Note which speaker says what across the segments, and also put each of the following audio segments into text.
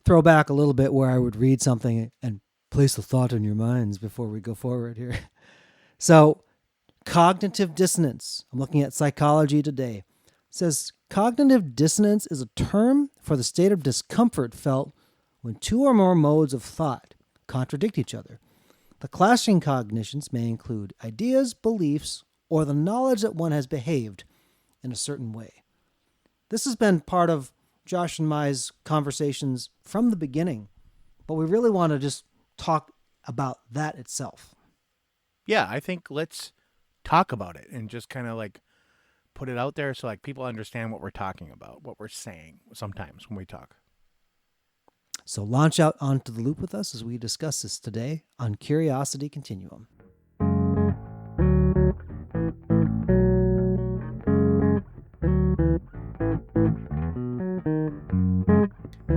Speaker 1: throw back a little bit where I would read something and place the thought in your minds before we go forward here. So, cognitive dissonance. I'm looking at Psychology Today. It says cognitive dissonance is a term for the state of discomfort felt when two or more modes of thought contradict each other. The clashing cognitions may include ideas, beliefs, or the knowledge that one has behaved in a certain way. This has been part of Josh and my's conversations from the beginning, but we really want to just talk about that itself.
Speaker 2: Yeah, I think let's talk about it and just kind of like put it out there so like people understand what we're talking about, what we're saying sometimes when we talk.
Speaker 1: So launch out onto the loop with us as we discuss this today on Curiosity Continuum.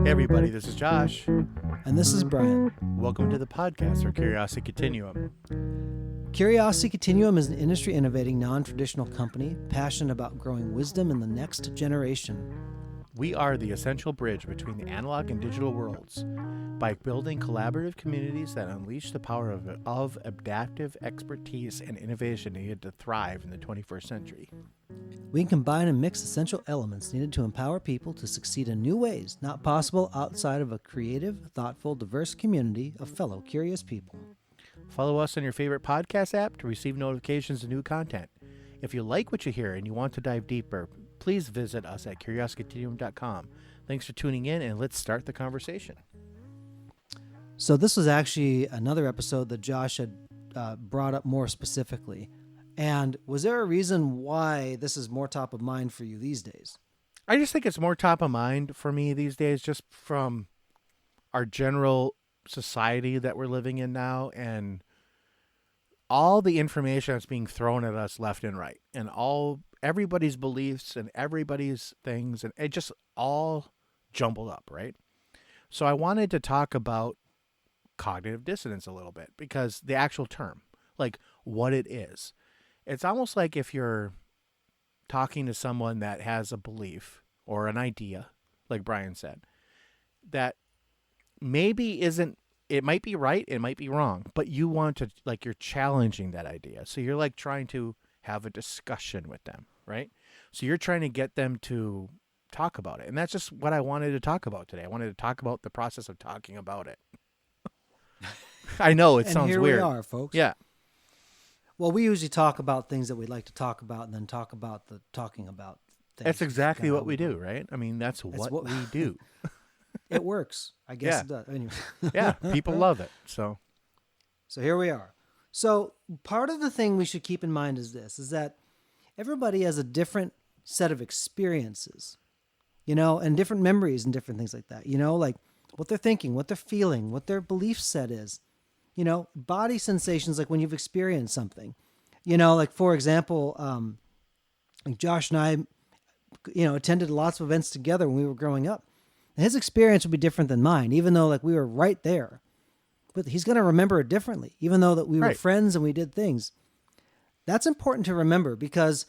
Speaker 2: Hey everybody, this is Josh.
Speaker 1: And this is Brian.
Speaker 2: Welcome to the podcast for Curiosity Continuum.
Speaker 1: Curiosity Continuum is an industry innovating non-traditional company passionate about growing wisdom in the next generation.
Speaker 2: We are the essential bridge between the analog and digital worlds by building collaborative communities that unleash the power of adaptive expertise and innovation needed to thrive in the 21st century.
Speaker 1: We can combine and mix essential elements needed to empower people to succeed in new ways not possible outside of a creative, thoughtful, diverse community of fellow curious people.
Speaker 2: Follow us on your favorite podcast app to receive notifications of new content. If you like what you hear and you want to dive deeper, please visit us at curiositycontinuum.com. Thanks for tuning in, and let's start the conversation.
Speaker 1: So this was actually another episode that Josh had brought up more specifically. And was there a reason why this is more top of mind for you these days?
Speaker 2: I just think it's more top of mind for me these days just from our general society that we're living in now and all the information that's being thrown at us left and right and everybody's beliefs and everybody's things, and it just all jumbled up, right? So I wanted to talk about cognitive dissonance a little bit because the actual term, like what it is. It's almost like if you're talking to someone that has a belief or an idea, like Brian said, that maybe isn't, it might be right, it might be wrong, but you want to, like, you're challenging that idea. So you're like trying to have a discussion with them, right? So you're trying to get them to talk about it. And that's just what I wanted to talk about today. I wanted to talk about the process of talking about it. I know it sounds
Speaker 1: here
Speaker 2: weird.
Speaker 1: We are, folks.
Speaker 2: Yeah.
Speaker 1: Well, we usually talk about things that we'd like to talk about and then talk about the talking about things.
Speaker 2: That's exactly what we do, right? I mean, that's what we do.
Speaker 1: It works. I guess it does. Anyway.
Speaker 2: Yeah, people love it. So
Speaker 1: here we are. So part of the thing we should keep in mind is this, is that everybody has a different set of experiences, and different memories and different things like that, like what they're thinking, what they're feeling, what their belief set is, body sensations, like when you've experienced something, like for example, like Josh and I, attended lots of events together when we were growing up. And his experience would be different than mine, even though like we were right there. But he's going to remember it differently, even though that we were friends and we did things. That's important to remember because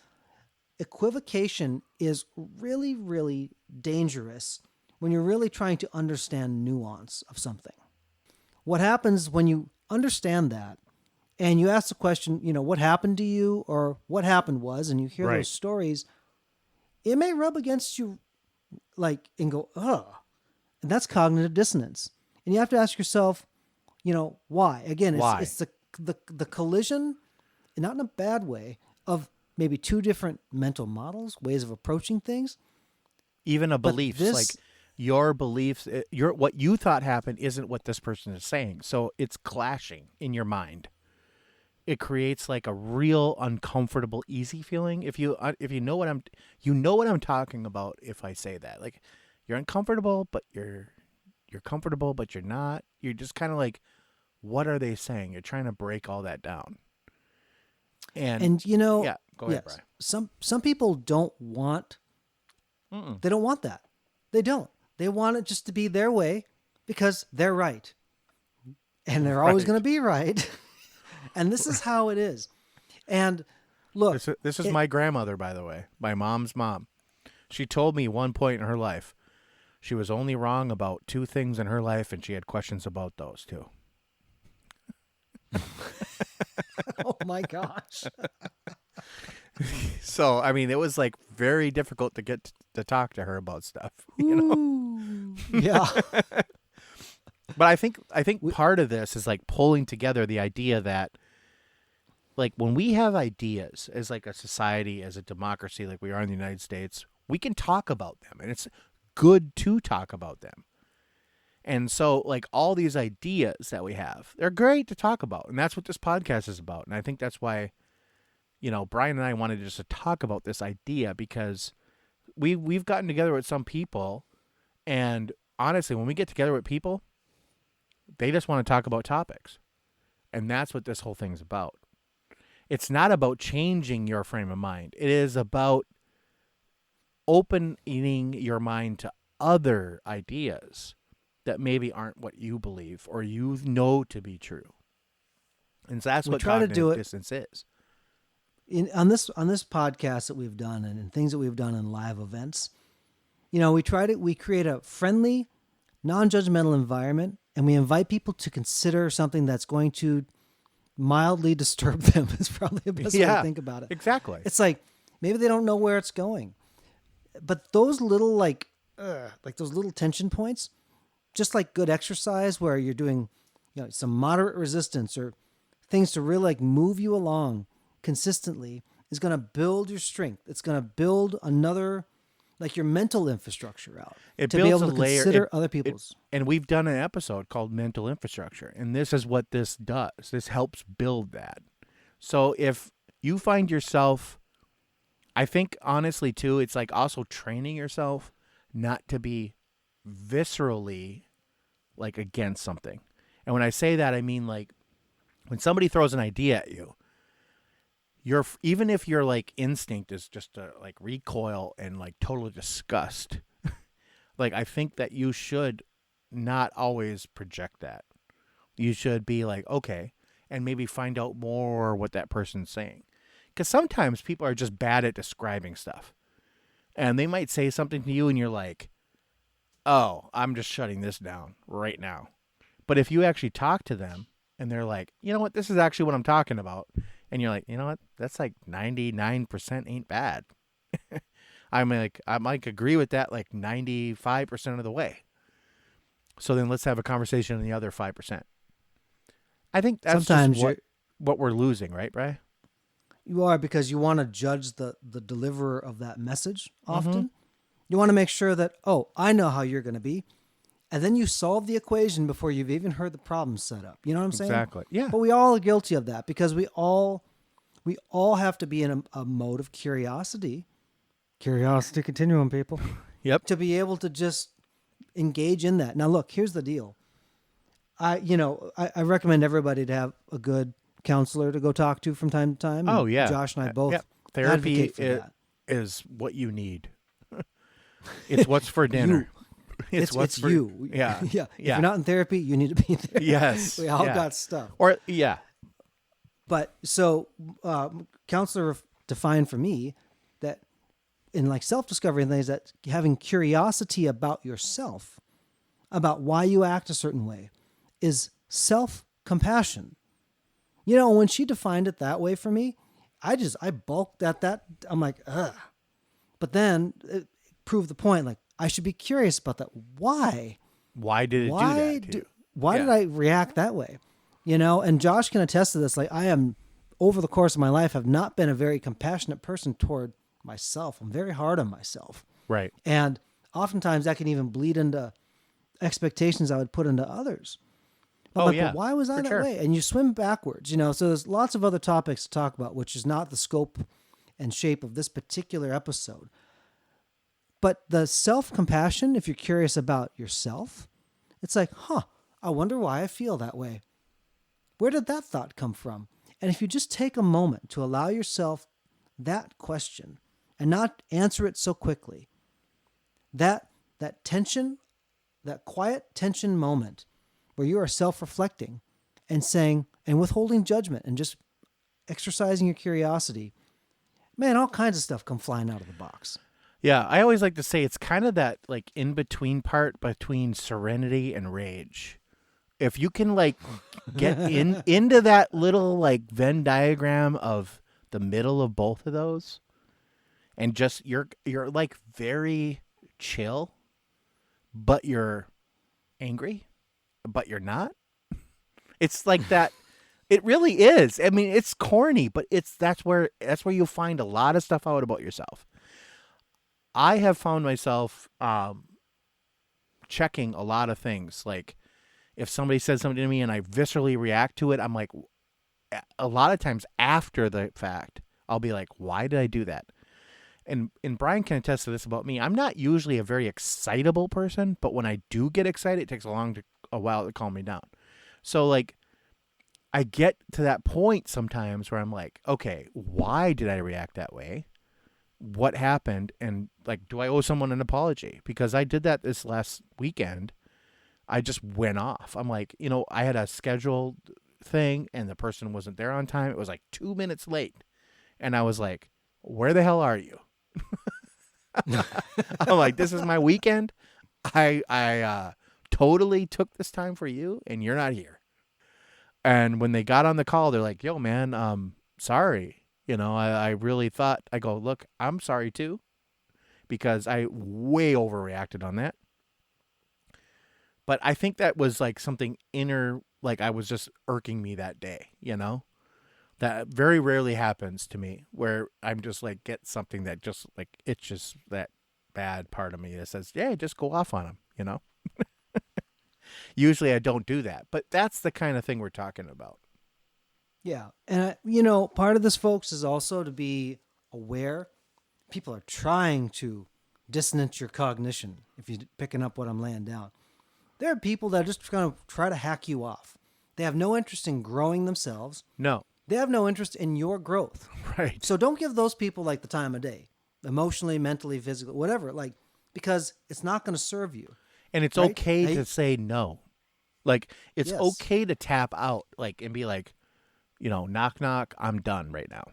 Speaker 1: equivocation is really, really dangerous when you're really trying to understand nuance of something. What happens when you understand that and you ask the question, what happened to you or what happened was, and you hear those stories, it may rub against you like and go, ugh. And that's cognitive dissonance. And you have to ask yourself, why? Again, it's the collision, not in a bad way, of maybe two different mental models, ways of approaching things.
Speaker 2: Even a belief, like your beliefs, what you thought happened isn't what this person is saying. So it's clashing in your mind. It creates like a real uncomfortable, easy feeling. If you know what I'm talking about. If I say that, like you're uncomfortable, but you're comfortable, but you're not. You're just kind of like, what are they saying? You're trying to break all that down. And yeah, go ahead, Brian.
Speaker 1: Some people don't want. They don't want that. They don't. They want it just to be their way because they're right, and they're always going to be right. And this is how it is. And look,
Speaker 2: this is my grandmother, by the way, my mom's mom. She told me one point in her life, She was only wrong about 2 things in her life, and she had questions about those too.
Speaker 1: Oh my gosh.
Speaker 2: So, I mean, it was like very difficult to get to talk to her about stuff,
Speaker 1: Ooh. Yeah.
Speaker 2: But I think
Speaker 1: We-
Speaker 2: part of this is like pulling together the idea that like when we have ideas as like a society, as a democracy like we are in the United States, we can talk about them, and it's good to talk about them. And so like all these ideas that we have, they're great to talk about, and that's what this podcast is about. And I think that's why Brian and I wanted just to talk about this idea, because we've gotten together with some people, and honestly, when we get together with people, they just want to talk about topics. And that's what this whole thing's about. It's not about changing your frame of mind. It is about opening your mind to other ideas that maybe aren't what you believe or you know to be true. And so that's
Speaker 1: we
Speaker 2: what
Speaker 1: try to do
Speaker 2: cognitive
Speaker 1: it
Speaker 2: distance is.
Speaker 1: on this podcast that we've done, and things that we've done in live events. We create a friendly, non-judgmental environment, and we invite people to consider something that's going to mildly disturb them. Is probably the best way to think about it.
Speaker 2: Exactly.
Speaker 1: It's like maybe they don't know where it's going, but those little like those little tension points, just like good exercise where you're doing some moderate resistance or things to really like move you along consistently, is going to build your strength. It's going to build another, like, your mental infrastructure out
Speaker 2: It
Speaker 1: to be
Speaker 2: builds
Speaker 1: able
Speaker 2: a
Speaker 1: to
Speaker 2: layer.
Speaker 1: consider other people's.
Speaker 2: And we've done an episode called Mental Infrastructure, and this is what this does. This helps build that. So if you find yourself, I think honestly too, it's like also training yourself not to be viscerally like against something. And when I say that, I mean like when somebody throws an idea at you, even if your like instinct is just to like recoil and like total disgust, like I think that you should not always project that. You should be like, okay, and maybe find out more what that person's saying. Because sometimes people are just bad at describing stuff. And they might say something to you and you're like, oh, I'm just shutting this down right now. But if you actually talk to them and they're like, you know what, this is actually what I'm talking about. And you're like, you know what, that's like 99% ain't bad. I might agree with that like 95% of the way. So then let's have a conversation on the other 5%. I think that's
Speaker 1: Sometimes
Speaker 2: just what we're losing, right, Bri?
Speaker 1: You are, because you want to judge the deliverer of that message often.
Speaker 2: Mm-hmm.
Speaker 1: You want to make sure that, oh, I know how you're going to be. And then you solve the equation before you've even heard the problem set up. You know what I'm saying?
Speaker 2: Exactly. Yeah.
Speaker 1: But we all are guilty of that, because we all have to be in a mode of curiosity. Curiosity continuum, people.
Speaker 2: Yep.
Speaker 1: To be able to just engage in that. Now, look, here's the deal. I recommend everybody to have a good counselor to go talk to from time to time.
Speaker 2: Oh, yeah.
Speaker 1: Josh and I both
Speaker 2: Therapy
Speaker 1: advocate for that.
Speaker 2: is what you need. It's what's for dinner.
Speaker 1: It's
Speaker 2: for
Speaker 1: you.
Speaker 2: Yeah.
Speaker 1: Yeah. If you're not in therapy, you need to be in therapy.
Speaker 2: Yes.
Speaker 1: We all got stuff.
Speaker 2: Or yeah.
Speaker 1: But so counselor defined for me that in like self-discovery and things, that having curiosity about yourself, about why you act a certain way, is self-compassion. When she defined it that way for me, I balked at that. I'm like, ugh. But then it proved the point. Like, I should be curious about that. Why?
Speaker 2: Why did it do that to you?
Speaker 1: Why did I react that way? And Josh can attest to this. Like, I am, over the course of my life, have not been a very compassionate person toward myself. I'm very hard on myself.
Speaker 2: Right.
Speaker 1: And oftentimes that can even bleed into expectations I would put into others. But but why was I that way? And you swim backwards, So there's lots of other topics to talk about, which is not the scope and shape of this particular episode. But the self-compassion, if you're curious about yourself, it's like, I wonder why I feel that way. Where did that thought come from? And if you just take a moment to allow yourself that question and not answer it so quickly, that tension, that quiet tension moment where you are self-reflecting and saying, and withholding judgment and just exercising your curiosity, man, all kinds of stuff come flying out of the box.
Speaker 2: Yeah, I always like to say it's kind of that like in between part between serenity and rage. If you can like get in into that little like Venn diagram of the middle of both of those and just you're like very chill, but you're angry, but you're not. It's like that. It really is. I mean, it's corny, but that's where you'll find a lot of stuff out about yourself. I have found myself checking a lot of things. Like if somebody says something to me and I viscerally react to it, I'm like, a lot of times after the fact, I'll be like, why did I do that? And Brian can attest to this about me. I'm not usually a very excitable person, but when I do get excited, it takes a while to calm me down. So like I get to that point sometimes where I'm like, okay, why did I react that way? What happened? And like, do I owe someone an apology? Because I did that this last weekend. I just went off. I'm like, I had a scheduled thing and the person wasn't there on time. It was like 2 minutes late. And I was like, where the hell are you? I'm like, this is my weekend. I totally took this time for you and you're not here. And when they got on the call, they're like, yo, man, sorry. I really thought, I go, look, I'm sorry too, because I way overreacted on that. But I think that was like something inner, like I was just irking me that day. That very rarely happens to me where I'm just like, get something that just like, it's just that bad part of me that says, yeah, just go off on them. Usually I don't do that, but that's the kind of thing we're talking about.
Speaker 1: Yeah. And, part of this, folks, is also to be aware. People are trying to dissonance your cognition, if you're picking up what I'm laying down. There are people that are just going to try to hack you off. They have no interest in growing themselves.
Speaker 2: No.
Speaker 1: They have no interest in your growth.
Speaker 2: Right.
Speaker 1: So don't give those people like the time of day, emotionally, mentally, physically, whatever, because it's not going to serve you.
Speaker 2: And it's
Speaker 1: right?
Speaker 2: okay to say no. Like, it's
Speaker 1: Yes.
Speaker 2: okay to tap out, like, and be like, knock, knock, I'm done right now.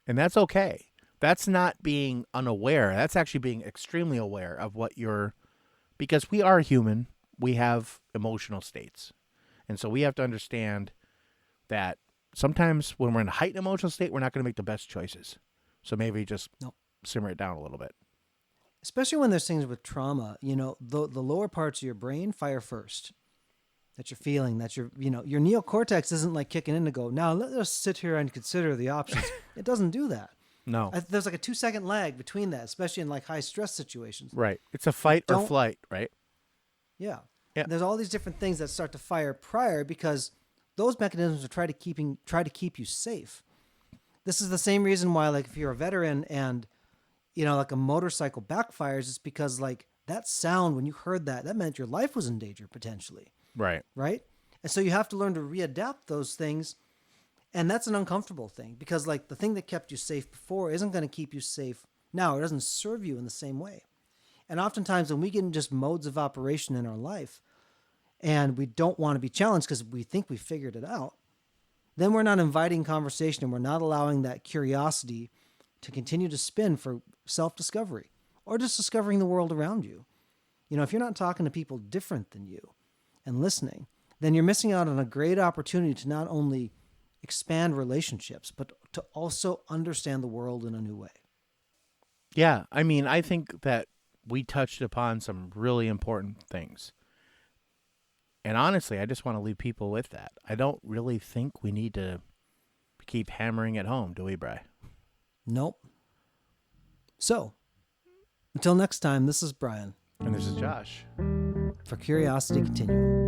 Speaker 2: And that's okay. That's not being unaware. That's actually being extremely aware of because we are human. We have emotional states. And so we have to understand that sometimes when we're in a heightened emotional state, we're not going to make the best choices. So maybe just simmer it down a little bit.
Speaker 1: Especially when there's things with trauma, the lower parts of your brain fire first. That you're feeling, that your neocortex isn't like kicking in to go, now let us sit here and consider the options. It doesn't do that.
Speaker 2: No.
Speaker 1: There's like a 2-second lag between that, especially in like high stress situations.
Speaker 2: Right. It's a fight or flight, right?
Speaker 1: Yeah.
Speaker 2: Yeah.
Speaker 1: There's all these different things that start to fire prior because those mechanisms are try to keep you safe. This is the same reason why, like, if you're a veteran and, like a motorcycle backfires, it's because like that sound, when you heard that meant your life was in danger potentially.
Speaker 2: Right.
Speaker 1: Right? And so you have to learn to readapt those things. And that's an uncomfortable thing because like the thing that kept you safe before isn't going to keep you safe now. It doesn't serve you in the same way. And oftentimes when we get in just modes of operation in our life and we don't want to be challenged because we think we figured it out, then we're not inviting conversation and we're not allowing that curiosity to continue to spin for self-discovery or just discovering the world around you. If you're not talking to people different than you and listening, then you're missing out on a great opportunity to not only expand relationships, but to also understand the world in a new way.
Speaker 2: Yeah. I mean, I think that we touched upon some really important things. And honestly, I just want to leave people with that. I don't really think we need to keep hammering it home, do we, Bri?
Speaker 1: Nope. So, until next time, this is Brian.
Speaker 2: And this is Josh.
Speaker 1: For Curiosity Continuum.